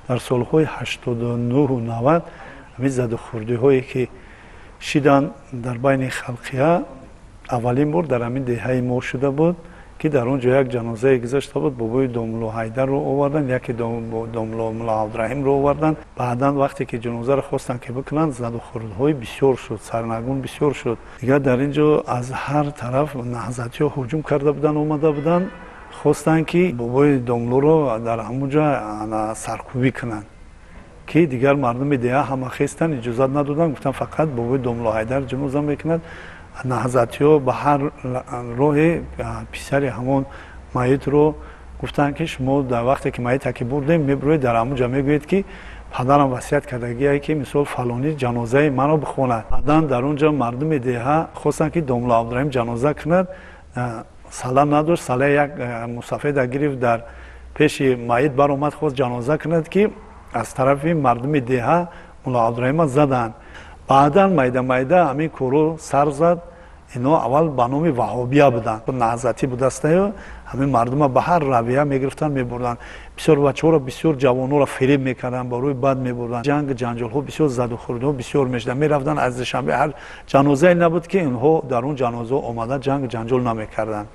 дар солҳои 89 90 ҳамин задухӯрдиҳое ки шиданд дар байни халқия аввалин бор дар ҳамин деҳаи мо шуда буд ки дар он ҷо як ҷанозае гузашта буд, бобои домулло Ҳайдарро оварданд, яке домулло Мулло Абдураҳимро оварданд. Баъдан вақте ки ҷанозаро хостанд ки бикунанд, задухӯрдиҳои бисёр шуд, сарнагун бисёр шуд. Дигар дар ин ҷо аз ҳар тараф наҳзатиҳо ҳуҷум карда буданд, омада буданд, хостанд ки бобои домуллоро дар ҳамон ҷо саркӯбӣ кунанд, ки дигар мардуми деҳа ҳама хестанд, иҷозат надоданд, гуфтанд фақат бобои домулло Ҳайдар ҷаноза мекунад. наҳзатиҳо ба ҳар роҳе писари ҳамон маитро гуфтанд ки шумо дар вақте ки маита ки бурдем мебироед дар ҳамон ҷо мегӯед ки падарам васият кардагие ки мисол фалони ҷанозаи маро бихонад. баъдан дар он ҷо мардуми деҳа хостанд ки домулло Абдураҳим ҷаноза кунад. сала надошт, салаи як мусафеда гирифт, дар пеши маит баромад, хост ҷаноза кунад ки аз тарафи мардуми деҳа Мулло Абдураҳима заданд. баъдан майда ҳамин корро сар зад. ино аввал ба номи ваҳобия буданд, наҳзатӣ будастаю, ҳамин мардума ба ҳар равия мегирифтанд, мебурданд. бисёр бачаҳоро, бисёр ҷавонҳоро фиреб мекарданд, ба рӯи бад мебурданд. ҷангу ҷанҷолҳо бисёр задухӯрдиҳо бисёр мешуданд. мерафтанд аз душанбе ҳар ҷанозае набуд ки инҳо дар он ҷаноза омада ҷангу ҷанҷол намекарданд.